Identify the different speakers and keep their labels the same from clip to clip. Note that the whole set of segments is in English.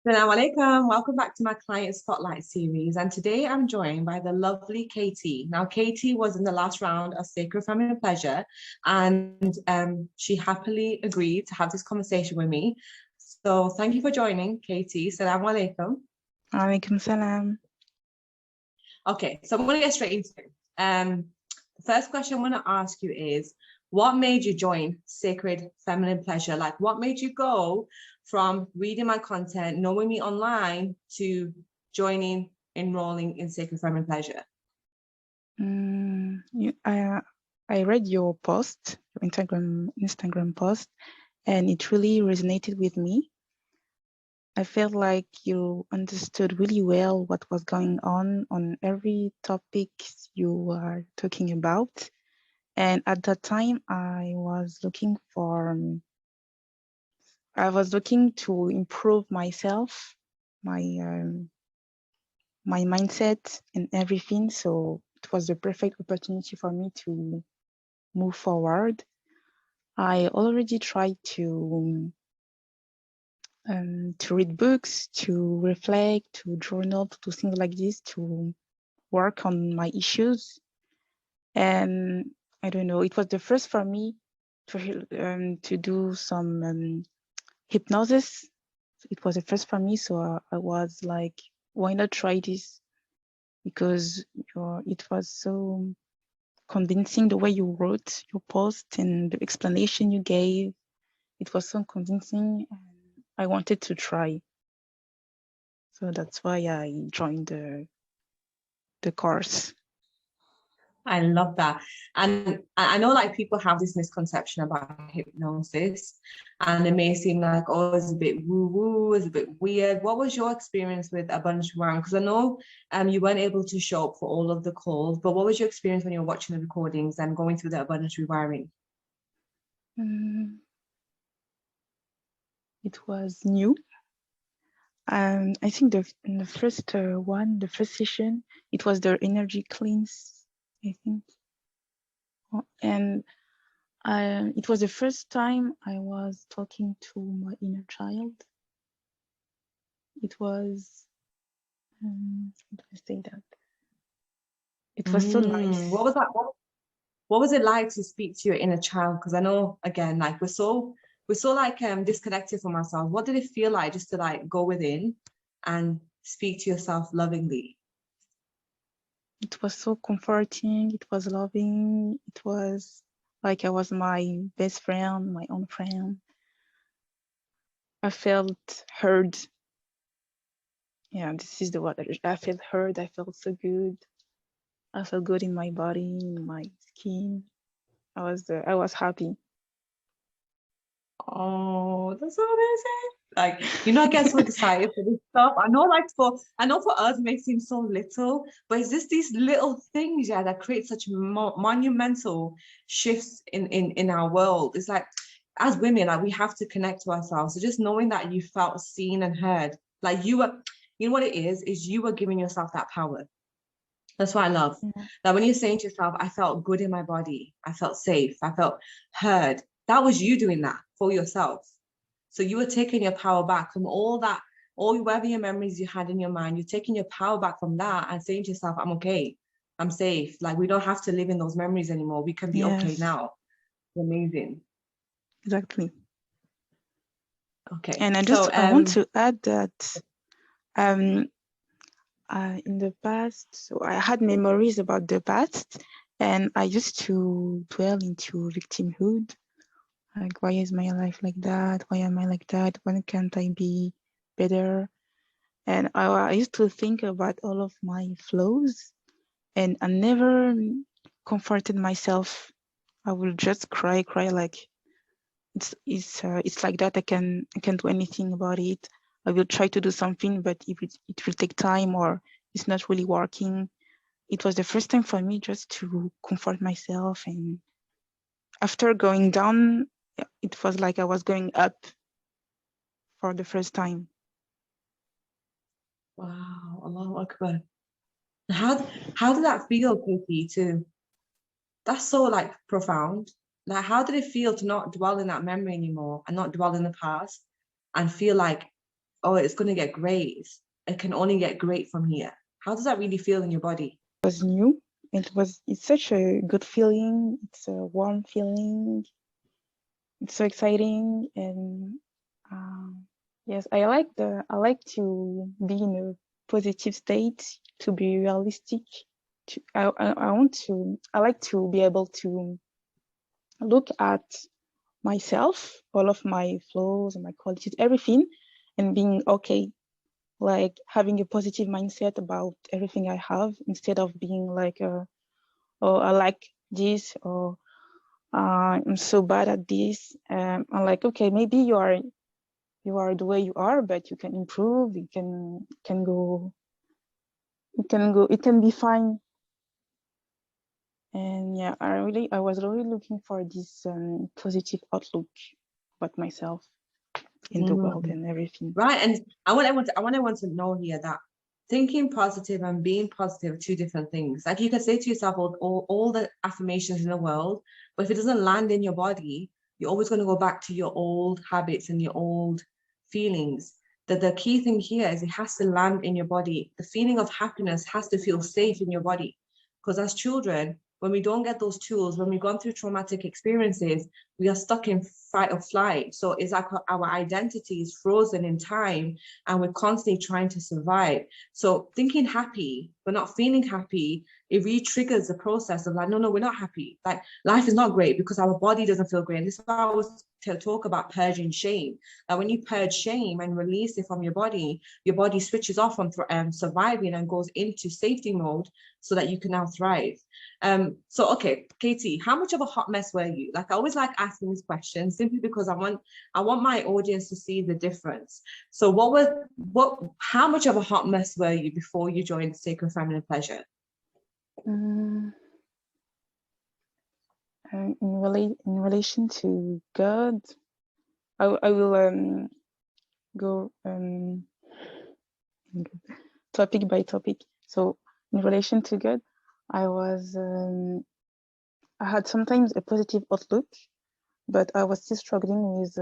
Speaker 1: Assalamu alaikum. Welcome back to my client spotlight series. And today I'm joined by the lovely Katie. Now, Katie was in the last round of Sacred Feminine Pleasure, and she happily agreed to have this conversation with me. So thank you for joining, Katie. Assalamu alaikum.
Speaker 2: Alaikum salam.
Speaker 1: Okay, so I'm going to get straight into it. The first question I'm going to ask you is, what made you join Sacred Feminine Pleasure? Like, what made you go from reading my content, knowing me online, to joining, enrolling in Sacred Feminine Pleasure?
Speaker 2: I read your post, your Instagram post, and it really resonated with me. I felt like you understood really well what was going on every topic you were talking about. And at that time, I was looking to improve myself, my mindset and everything. So it was the perfect opportunity for me to move forward. I already tried to read books, to reflect, to journal, to do things like this, to work on my issues. And I don't know, it was the first for me to do some hypnosis. It was the first for me, so I was like, why not try this? Because it was so convincing the way you wrote your post and the explanation you gave. It was so convincing, and I wanted to try. So that's why I joined the course.
Speaker 1: I love that. And I know like people have this misconception about hypnosis, and it may seem like, oh, it's a bit woo-woo, it's a bit weird. What was your experience with Abundance Rewiring? Because I know you weren't able to show up for all of the calls, but what was your experience when you were watching the recordings and going through the Abundance Rewiring?
Speaker 2: It was new. I think the first the first session, it was the energy cleanse, I think. And it was the first time I was talking to my inner child. It was, how do I say that? It was so nice.
Speaker 1: What was that? What was it like to speak to your inner child? Because I know, again, like we're so like disconnected from ourselves. What did it feel like just to like go within and speak to yourself lovingly?
Speaker 2: It was so comforting. It was loving. It was like I was my best friend, my own friend. I felt heard. Yeah, this is the word. I felt heard. I felt so good. I felt good in my body, in my skin. I was happy.
Speaker 1: Oh, that's so amazing. Like, I get so excited for this stuff. I know for us it may seem so little, but it's just these little things, yeah, that create such monumental shifts in our world. It's like, as women, like we have to connect to ourselves. So just knowing that you felt seen and heard, like you were, what it is you were giving yourself that power. That's what I love.
Speaker 2: Yeah.
Speaker 1: That when you're saying to yourself, I felt good in my body, I felt safe, I felt heard. That was you doing that for yourself. So you were taking your power back from all that, whatever your memories you had in your mind, you're taking your power back from that and saying to yourself, I'm okay, I'm safe. Like we don't have to live in those memories anymore. We can be okay now. Amazing.
Speaker 2: Exactly.
Speaker 1: Okay.
Speaker 2: And I want to add that in the past, so I had memories about the past, and I used to dwell into victimhood. Like, why is my life like that? Why am I like that? When can't I be better? And I used to think about all of my flaws, and I never comforted myself. I will just cry like it's like that. I can't do anything about it. I will try to do something, but if it will take time or it's not really working. It was the first time for me just to comfort myself, and after going down, it was like I was going up for the first time.
Speaker 1: Wow, Allahu Akbar. How did that feel, Katie? That's so like profound. Like, how did it feel to not dwell in that memory anymore and not dwell in the past and feel like, oh, it's going to get great. It can only get great from here. How does that really feel in your body?
Speaker 2: It was new. It's such a good feeling. It's a warm feeling. It's so exciting. And yes, I like to be in a positive state, to be realistic. I like to be able to look at myself, all of my flaws and my qualities, everything, and being okay, like having a positive mindset about everything I have, instead of being like, oh, I like this, or I'm so bad at this. I'm like, okay, maybe you are the way you are, but you can improve. You can go. It can be fine. And yeah, I was really looking for this positive outlook about myself in the world and everything.
Speaker 1: Right. And I want everyone to know here that thinking positive and being positive are two different things. Like, you can say to yourself all the affirmations in the world, but if it doesn't land in your body, you're always going to go back to your old habits and your old feelings. That the key thing here is it has to land in your body. The feeling of happiness has to feel safe in your body. Because as children, when we don't get those tools, when we've gone through traumatic experiences, we are stuck in fight or flight. So it's like our identity is frozen in time, and we're constantly trying to survive. So thinking happy, but not feeling happy, it really triggers the process of like, no, we're not happy. Like, life is not great because our body doesn't feel great. And this is why I was to talk about purging shame. That when you purge shame and release it from your body switches off from surviving and goes into safety mode so that you can now thrive. So okay, Katie, how much of a hot mess were you? Like, I always like asking these questions simply because I want my audience to see the difference. So how much of a hot mess were you before you joined Sacred Feminine Pleasure?
Speaker 2: In relation to God, I will go topic by topic. So in relation to God, I had sometimes a positive outlook, but I was still struggling with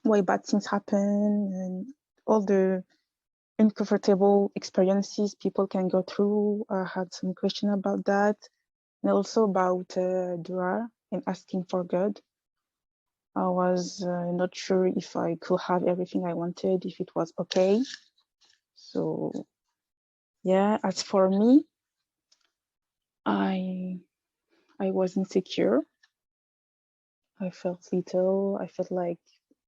Speaker 2: why bad things happen and all the uncomfortable experiences people can go through. I had some question about that, and also about dua and asking for God. I was not sure if I could have everything I wanted, if it was okay. So yeah, as for me, I was insecure. I felt little. I felt like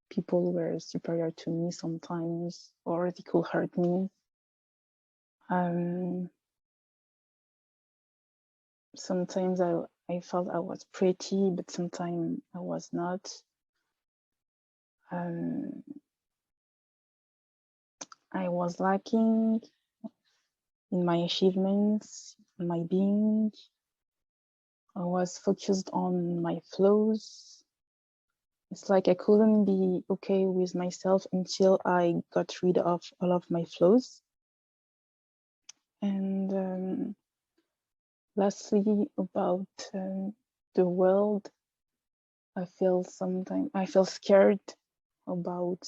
Speaker 2: people were superior to me sometimes, or they could hurt me. Sometimes I felt I was pretty, but sometimes I was not. I was lacking in my achievements, in my being. I was focused on my flaws. It's like I couldn't be okay with myself until I got rid of all of my flaws. And lastly, about the world, I feel scared about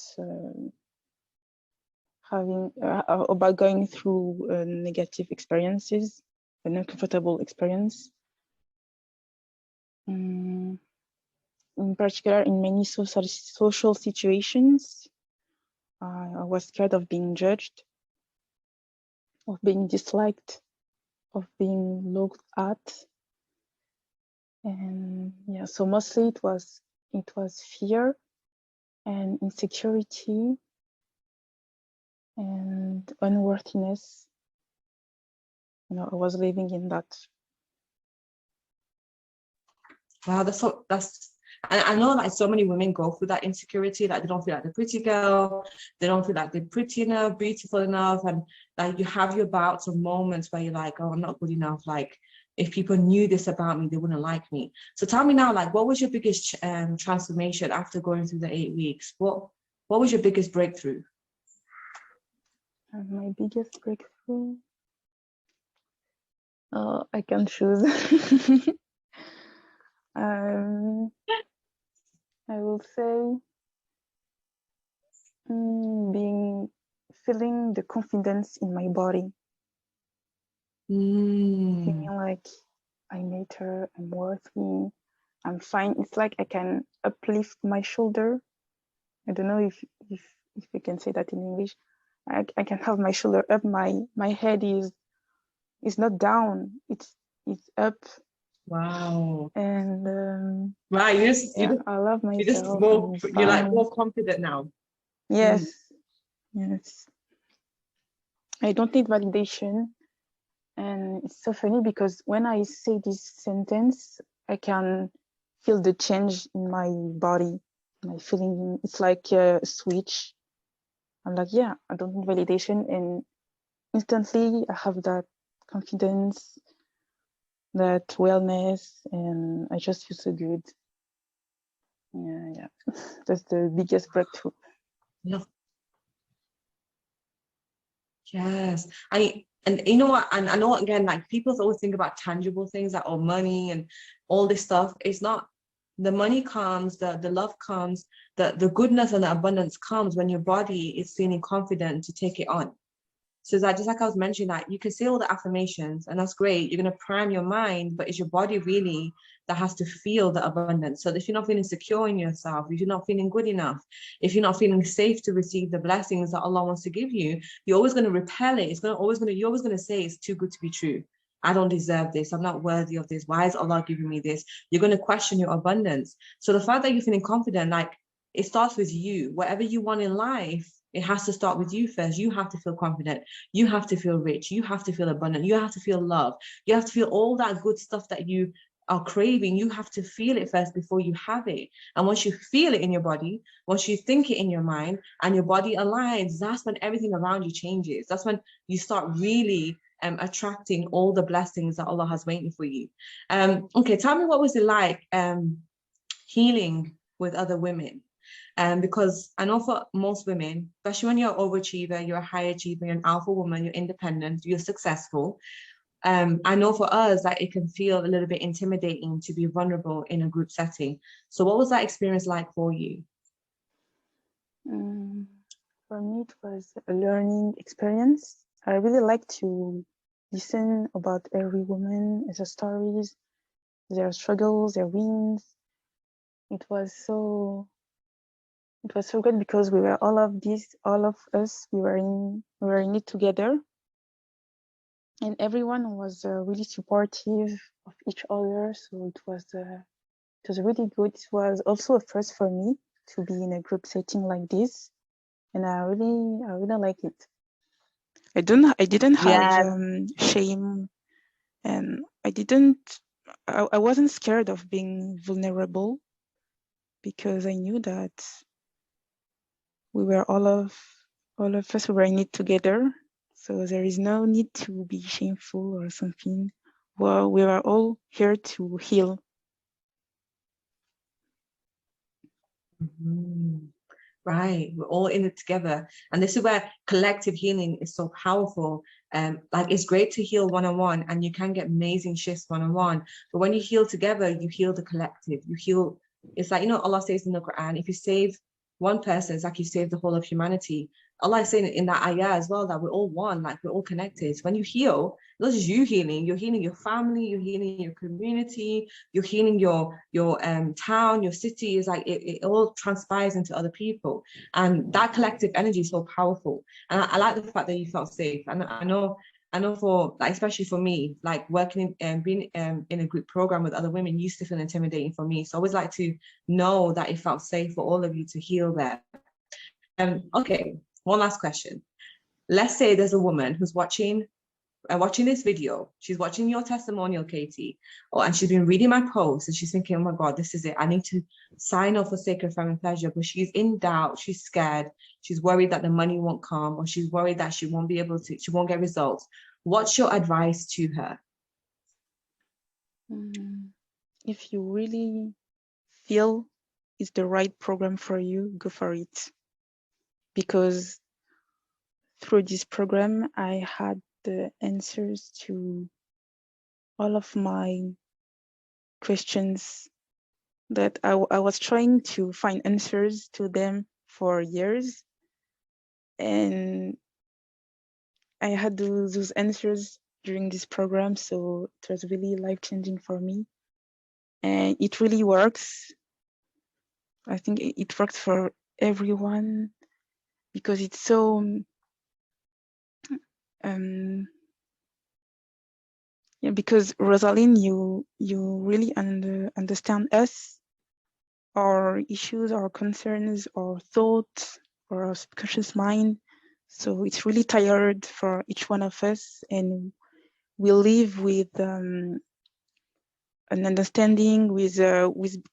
Speaker 2: about going through negative experiences, an uncomfortable experience. In particular, in many social situations, I was scared of being judged, of being disliked, of being looked at. And yeah, so mostly it was fear and insecurity and unworthiness. You know, I was living in that.
Speaker 1: Wow, and I know like so many women go through that insecurity, like they don't feel like they're pretty girl, they don't feel like they're pretty enough, beautiful enough, and like you have your bouts of moments where you're like, oh, I'm not good enough. Like, if people knew this about me, they wouldn't like me. So tell me now, like, what was your biggest transformation after going through the 8 weeks? What was your biggest breakthrough?
Speaker 2: My biggest breakthrough? I can choose. I will say Feeling the confidence in my body. Feeling like I matter, I'm worthy, I'm fine. It's like I can uplift my shoulder. I don't know if you can say that in English. I can have my shoulder up. My head is not down. It's up.
Speaker 1: Wow.
Speaker 2: And
Speaker 1: right,
Speaker 2: I love myself.
Speaker 1: you're like more confident now.
Speaker 2: Yes. Yes. I don't need validation. And it's so funny because when I say this sentence, I can feel the change in my body, my feeling. It's like a switch. I'm like, yeah, I don't need validation. And instantly I have that confidence, that wellness, and I just feel so good. Yeah. That's the biggest breakthrough.
Speaker 1: Yes. And you know what, and I know again, like people always think about tangible things like money and all this stuff. It's not. The money comes, the love comes, the goodness and the abundance comes when your body is feeling confident to take it on. So it's like, just like I was mentioning, that you can say all the affirmations and that's great. You're going to prime your mind, but it's your body really that has to feel the abundance. So if you're not feeling secure in yourself, if you're not feeling good enough, if you're not feeling safe to receive the blessings that Allah wants to give you, you're always going to repel it. You're always going to say it's too good to be true. I don't deserve this. I'm not worthy of this. Why is Allah giving me this? You're going to question your abundance. So the fact that you're feeling confident, like it starts with you. Whatever you want in life, it has to start with you first. You have to feel confident. You have to feel rich. You have to feel abundant. You have to feel love. You have to feel all that good stuff that you are craving. You have to feel it first before you have it. And once you feel it in your body, once you think it in your mind and your body aligns, that's when everything around you changes. That's when you start really attracting all the blessings that Allah has waiting for you. Okay, tell me, what was it like healing with other women? Because I know for most women, especially when you're an overachiever, you're a high achiever, you're an alpha woman, you're independent, you're successful. I know for us that it can feel a little bit intimidating to be vulnerable in a group setting. So what was that experience like for you?
Speaker 2: For me, it was a learning experience. I really like to listen about every woman, their stories, their struggles, their wins. It was so good because we were all of us, we were in it together. And everyone was really supportive of each other. So it was really good. It was also a first for me to be in a group setting like this. And I really like it. I didn't have shame, and I wasn't scared of being vulnerable because I knew that we were all of us were in it together. So there is no need to be shameful or something. Well, we were all here to heal.
Speaker 1: Right, we're all in it together, and this is where collective healing is so powerful. Like it's great to heal one-on-one, and you can get amazing shifts one-on-one, but when you heal together, you heal the collective. You heal. It's like, Allah says in the Quran, if you save one person, it's like you save the whole of humanity. Allah is saying in that ayah as well that we're all one, like we're all connected. So when you heal, not just you healing, you're healing your family, you're healing your community, you're healing your town, your city. Is like it all transpires into other people, and that collective energy is so powerful. And I like the fact that you felt safe. And I know for, like, especially for me, like working in being in a group program with other women used to feel intimidating for me. So I always like to know that it felt safe for all of you to heal there. Okay, one last question. Let's say there's a woman who's watching this video. She's watching your testimonial, Katie, and she's been reading my post, and she's thinking, oh my God, this is it. I need to sign up for Sacred Feminine Pleasure, but she's in doubt. She's scared. She's worried that the money won't come, or she's worried that she won't get results. What's your advice to her?
Speaker 2: If you really feel it's the right program for you, go for it. Because through this program, I had the answers to all of my questions that I was trying to find answers to them for years. And I had those answers during this program, so it was really life-changing for me. And it really works. I think it works for everyone because it's so yeah, because Rosalind, you really understand us, our issues, our concerns, our thoughts, our subconscious mind. So it's really tired for each one of us, and we live with an understanding. With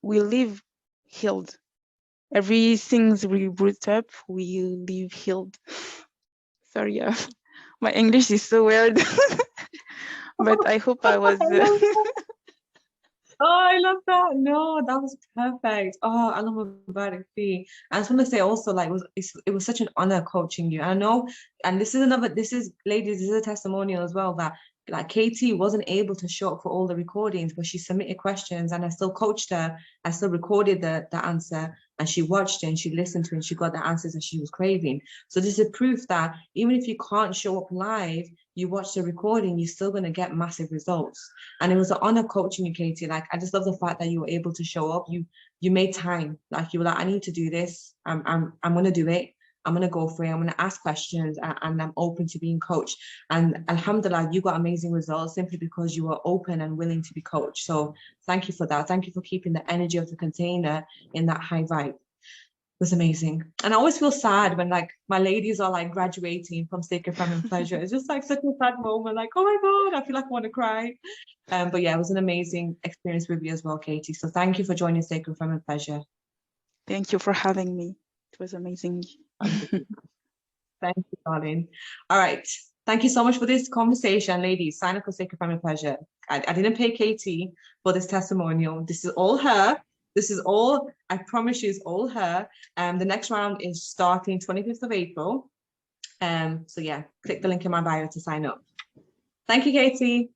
Speaker 2: we live healed. Everything we brought up, we live healed. Sorry, my English is so weird, but I hope I was.
Speaker 1: Oh, I love that. No, that was perfect. Oh, I love about it. I just want to say also, like, it was such an honor coaching you. I know, and this is, ladies, this is a testimonial as well that like Katie wasn't able to show up for all the recordings, but she submitted questions and I still coached her. I still recorded the answer and she watched it and she listened to it and she got the answers that she was craving. So this is proof that even if you can't show up live, you watch the recording, you're still going to get massive results. And it was an honor coaching you, Katie. Like, I just love the fact that you were able to show up. You made time. Like, you were like, I need to do this. I'm going to do it. I'm going to go for it. I'm going to ask questions and I'm open to being coached. And alhamdulillah, you got amazing results simply because you were open and willing to be coached. So thank you for that. Thank you for keeping the energy of the container in that high vibe. Was amazing. And I always feel sad when like my ladies are like graduating from Sacred Feminine Pleasure. It's just like such a sad moment, like, oh my God, I feel like I want to cry. But yeah, it was an amazing experience with you as well, Katie. So thank you for joining Sacred Feminine Pleasure.
Speaker 2: Thank you for having me. It was amazing.
Speaker 1: Thank you, darling. All right. Thank you so much for this conversation, ladies. Sign up for Sacred Feminine Pleasure. I didn't pay Katie for this testimonial. This is all her. This is all, I promise you, is all her. The next round is starting 25th of April. So yeah, click the link in my bio to sign up. Thank you, Katie.